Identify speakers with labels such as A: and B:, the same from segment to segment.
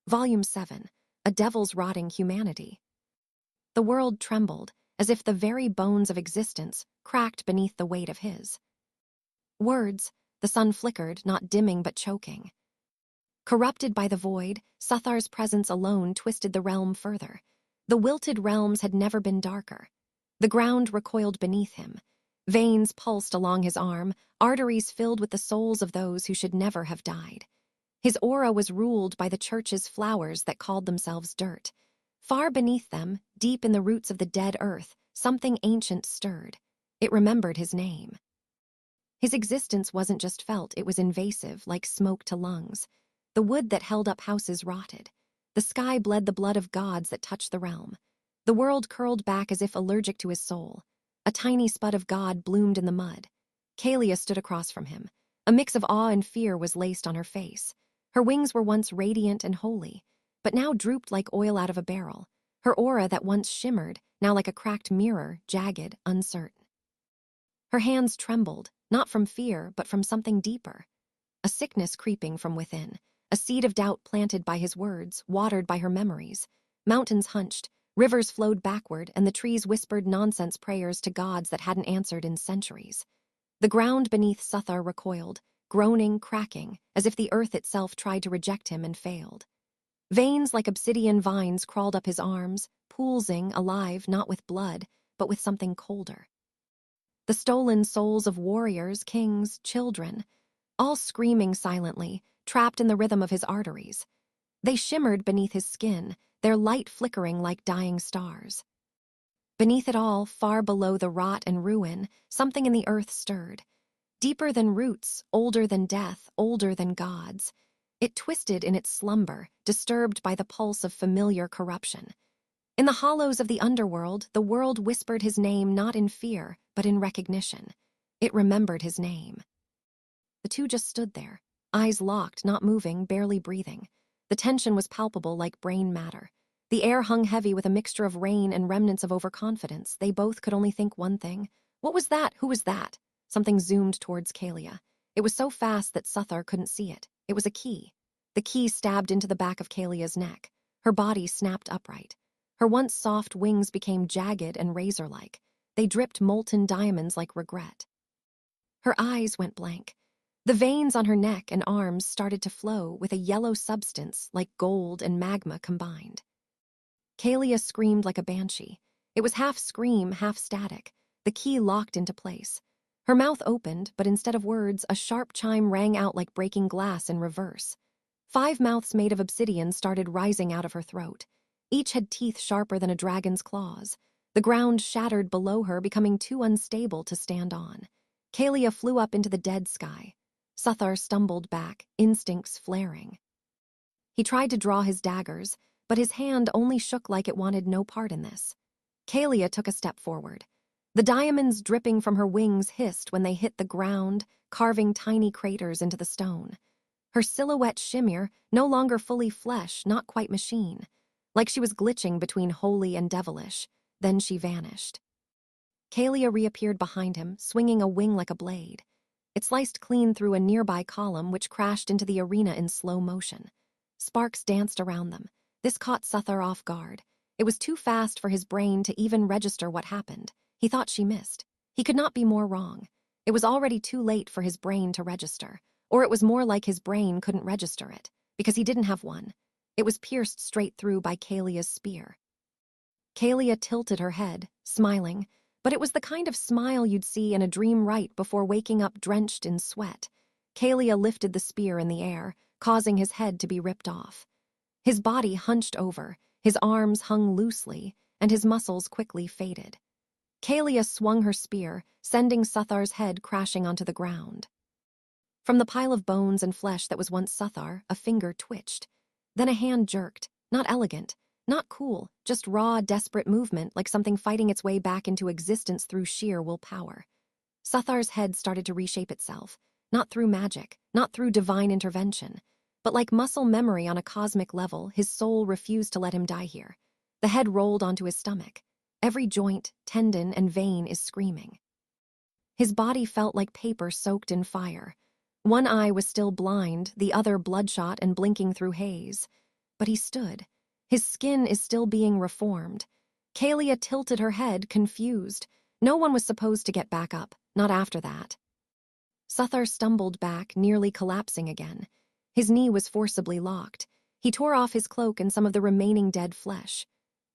A: Volume 7, A Devil's Rotting Humanity. The world trembled, as if the very bones of existence cracked beneath the weight of his words. The sun flickered, not dimming but choking. Corrupted by the void, Suthar's presence alone twisted the realm further. The wilted realms had never been darker. The ground recoiled beneath him. Veins pulsed along his arm, arteries filled with the souls of those who should never have died. His aura was ruled by the church's flowers that called themselves dirt. Far beneath them, deep in the roots of the dead earth, something ancient stirred. It remembered his name. His existence wasn't just felt, it was invasive, like smoke to lungs. The wood that held up houses rotted. The sky bled the blood of gods that touched the realm. The world curled back as if allergic to his soul. A tiny spud of God bloomed in the mud. Kalia stood across from him. A mix of awe and fear was laced on her face. Her wings were once radiant and holy, but now drooped like oil out of a barrel. Her aura that once shimmered, now like a cracked mirror, jagged, uncertain. Her hands trembled, not from fear, but from something deeper. A sickness creeping from within, a seed of doubt planted by his words, watered by her memories. Mountains hunched, rivers flowed backward, and the trees whispered nonsense prayers to gods that hadn't answered in centuries. The ground beneath Suthar recoiled, groaning, cracking, as if the earth itself tried to reject him and failed. Veins like obsidian vines crawled up his arms, pulsing, alive, not with blood, but with something colder. The stolen souls of warriors, kings, children, all screaming silently, trapped in the rhythm of his arteries. They shimmered beneath his skin, their light flickering like dying stars. Beneath it all, far below the rot and ruin, something in the earth stirred. Deeper than roots, older than death, older than gods. It twisted in its slumber, disturbed by the pulse of familiar corruption. In the hollows of the underworld, the world whispered his name not in fear, but in recognition. It remembered his name. The two just stood there, eyes locked, not moving, barely breathing. The tension was palpable like brain matter. The air hung heavy with a mixture of rain and remnants of overconfidence. They both could only think one thing. What was that? Who was that? Something zoomed towards Kalia. It was so fast that Suthar couldn't see it. It was a key. The key stabbed into the back of Kalia's neck. Her body snapped upright. Her once soft wings became jagged and razor-like. They dripped molten diamonds like regret. Her eyes went blank. The veins on her neck and arms started to flow with a yellow substance like gold and magma combined. Kalia screamed like a banshee. It was half scream, half static. The key locked into place. Her mouth opened, but instead of words, a sharp chime rang out like breaking glass in reverse. 5 mouths made of obsidian started rising out of her throat. Each had teeth sharper than a dragon's claws. The ground shattered below her, becoming too unstable to stand on. Kalia flew up into the dead sky. Suthar stumbled back, instincts flaring. He tried to draw his daggers, but his hand only shook like it wanted no part in this. Kalia took a step forward. The diamonds dripping from her wings hissed when they hit the ground, carving tiny craters into the stone. Her silhouette shimmered, no longer fully flesh, not quite machine. Like she was glitching between holy and devilish. Then she vanished. Kalia reappeared behind him, swinging a wing like a blade. It sliced clean through a nearby column, which crashed into the arena in slow motion. Sparks danced around them. This caught Suthar off guard. It was too fast for his brain to even register what happened. He thought she missed. He could not be more wrong. It was already too late for his brain to register. Or it was more like his brain couldn't register it, because he didn't have one. It was pierced straight through by Kalia's spear. Kalia tilted her head, smiling, but it was the kind of smile you'd see in a dream right before waking up drenched in sweat. Kalia lifted the spear in the air, causing his head to be ripped off. His body hunched over, his arms hung loosely, and his muscles quickly faded. Kalia swung her spear, sending Suthar's head crashing onto the ground. From the pile of bones and flesh that was once Suthar, a finger twitched. Then a hand jerked, not elegant, not cool, just raw, desperate movement like something fighting its way back into existence through sheer willpower. Suthar's head started to reshape itself, not through magic, not through divine intervention, but like muscle memory on a cosmic level, his soul refused to let him die here. The head rolled onto his stomach. Every joint, tendon, and vein is screaming. His body felt like paper soaked in fire. One eye was still blind, the other bloodshot and blinking through haze. But he stood. His skin is still being reformed. Kalia tilted her head, confused. No one was supposed to get back up, not after that. Suthar stumbled back, nearly collapsing again. His knee was forcibly locked. He tore off his cloak and some of the remaining dead flesh.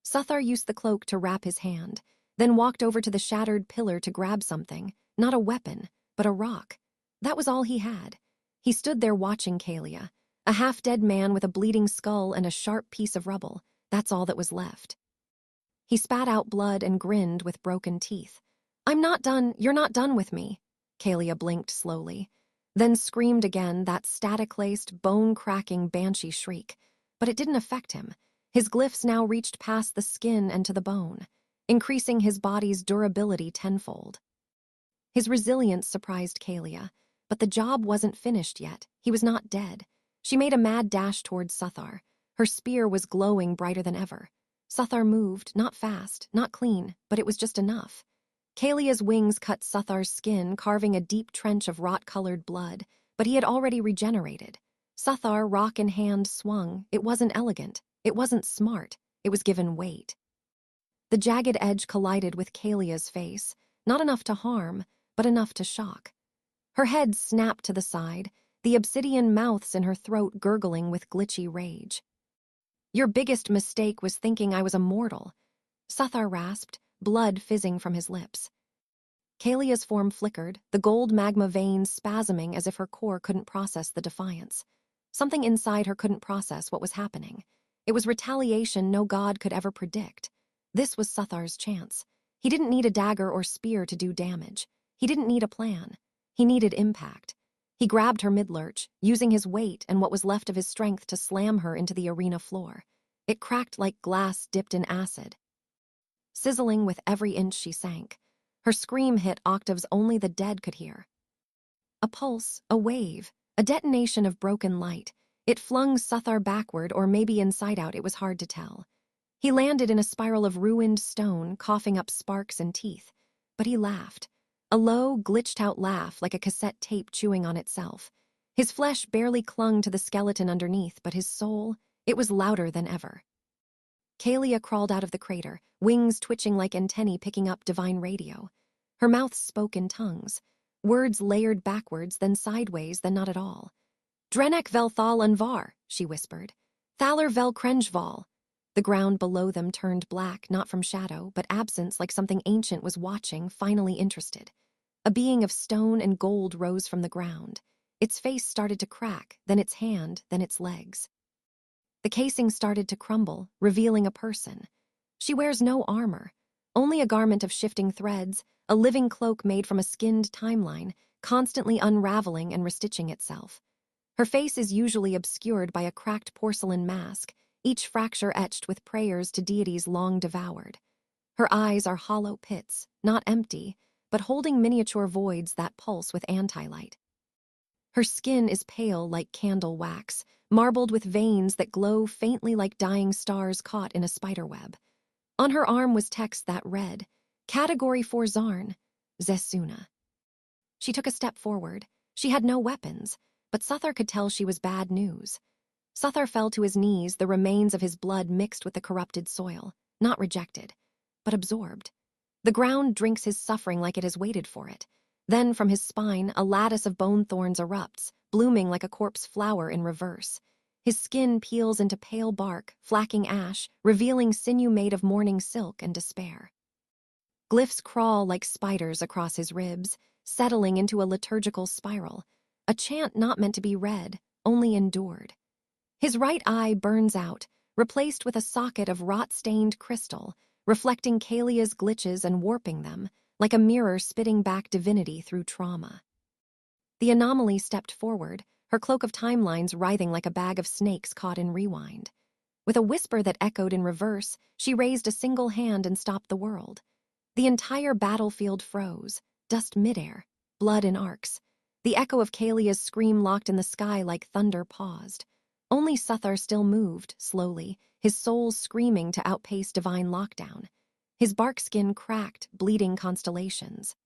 A: Suthar used the cloak to wrap his hand, then walked over to the shattered pillar to grab something, not a weapon, but a rock. That was all he had. He stood there watching Kalia, a half-dead man with a bleeding skull and a sharp piece of rubble. That's all that was left. He spat out blood and grinned with broken teeth. "I'm not done. You're not done with me." Kalia blinked slowly, then screamed again, that static-laced, bone-cracking banshee shriek. But it didn't affect him. His glyphs now reached past the skin and to the bone, increasing his body's durability tenfold. His resilience surprised Kalia, but the job wasn't finished yet. He was not dead. She made a mad dash towards Suthar. Her spear was glowing brighter than ever. Suthar moved, not fast, not clean, but it was just enough. Kalia's wings cut Suthar's skin, carving a deep trench of rot-colored blood, but he had already regenerated. Suthar, rock in hand, swung. It wasn't elegant. It wasn't smart. It was given weight. The jagged edge collided with Kalia's face, not enough to harm, but enough to shock. Her head snapped to the side, the obsidian mouths in her throat gurgling with glitchy rage. "Your biggest mistake was thinking I was immortal," Suthar rasped, blood fizzing from his lips. Kalia's form flickered, the gold magma veins spasming as if her core couldn't process the defiance. Something inside her couldn't process what was happening. It was retaliation no god could ever predict. This was Suthar's chance. He didn't need a dagger or spear to do damage. He didn't need a plan. He needed impact. He grabbed her mid-lurch, using his weight and what was left of his strength to slam her into the arena floor. It cracked like glass dipped in acid, sizzling with every inch she sank. Her scream hit octaves only the dead could hear. A pulse, a wave, a detonation of broken light. It flung Suthar backward, or maybe inside out, it was hard to tell. He landed in a spiral of ruined stone, coughing up sparks and teeth. But he laughed. A low, glitched-out laugh like a cassette tape chewing on itself. His flesh barely clung to the skeleton underneath, but his soul, it was louder than ever. Kalia crawled out of the crater, wings twitching like antennae picking up divine radio. Her mouth spoke in tongues, words layered backwards, then sideways, then not at all. "Drenek vel thal anvar," she whispered. "Thaler vel krenjval." The ground below them turned black, not from shadow, but absence, like something ancient was watching, finally interested. A being of stone and gold rose from the ground. Its face started to crack, then its hand, then its legs. The casing started to crumble, revealing a person. She wears no armor, only a garment of shifting threads, a living cloak made from a skinned timeline, constantly unraveling and restitching itself. Her face is usually obscured by a cracked porcelain mask, each fracture etched with prayers to deities long devoured. Her eyes are hollow pits, not empty, but holding miniature voids that pulse with anti-light. Her skin is pale like candle wax, marbled with veins that glow faintly like dying stars caught in a spiderweb. On her arm was text that read, "Category 4 Zarn, Zesuna." She took a step forward. She had no weapons, but Suthar could tell she was bad news. Suthar fell to his knees, the remains of his blood mixed with the corrupted soil, not rejected, but absorbed. The ground drinks his suffering like it has waited for it. Then from his spine, a lattice of bone thorns erupts, blooming like a corpse flower in reverse. His skin peels into pale bark, flacking ash, revealing sinew made of mourning silk and despair. Glyphs crawl like spiders across his ribs, settling into a liturgical spiral, a chant not meant to be read, only endured. His right eye burns out, replaced with a socket of rot-stained crystal, reflecting Kalia's glitches and warping them, like a mirror spitting back divinity through trauma. The anomaly stepped forward, her cloak of timelines writhing like a bag of snakes caught in rewind. With a whisper that echoed in reverse, she raised a single hand and stopped the world. The entire battlefield froze, dust midair, blood in arcs. The echo of Kalia's scream locked in the sky like thunder paused. Only Suthar still moved, slowly, his soul screaming to outpace divine lockdown. His bark skin cracked, bleeding constellations.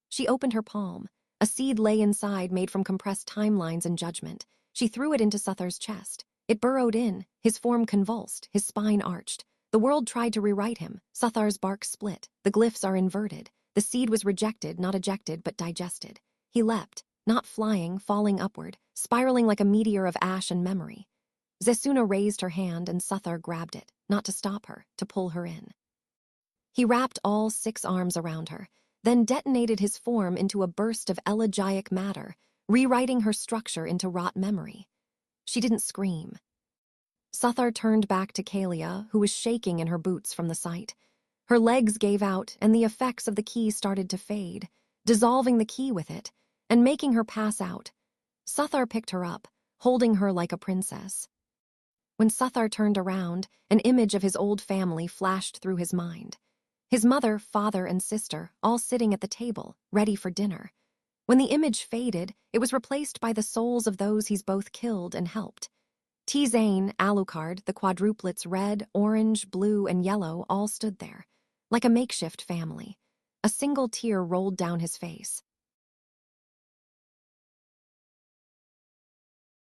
A: She opened her palm. A seed lay inside, made from compressed timelines and judgment. She threw it into Suthar's chest. It burrowed in, his form convulsed, his spine arched. The world tried to rewrite him. Suthar's bark split. The glyphs are inverted. The seed was rejected, not ejected, but digested. He leapt, not flying, falling upward, spiraling like a meteor of ash and memory. Zesuna raised her hand and Suthar grabbed it, not to stop her, to pull her in. He wrapped all 6 arms around her, then detonated his form into a burst of elegiac matter, rewriting her structure into rot memory. She didn't scream. Suthar turned back to Kalia, who was shaking in her boots from the sight. Her legs gave out, and the effects of the key started to fade, dissolving the key with it, and making her pass out. Suthar picked her up, holding her like a princess. When Suthar turned around, an image of his old family flashed through his mind. His mother, father, and sister, all sitting at the table, ready for dinner. When the image faded, it was replaced by the souls of those he's both killed and helped. T-Zane, Alucard, the quadruplets red, orange, blue, and yellow all stood there, like a makeshift family. A single tear rolled down his face.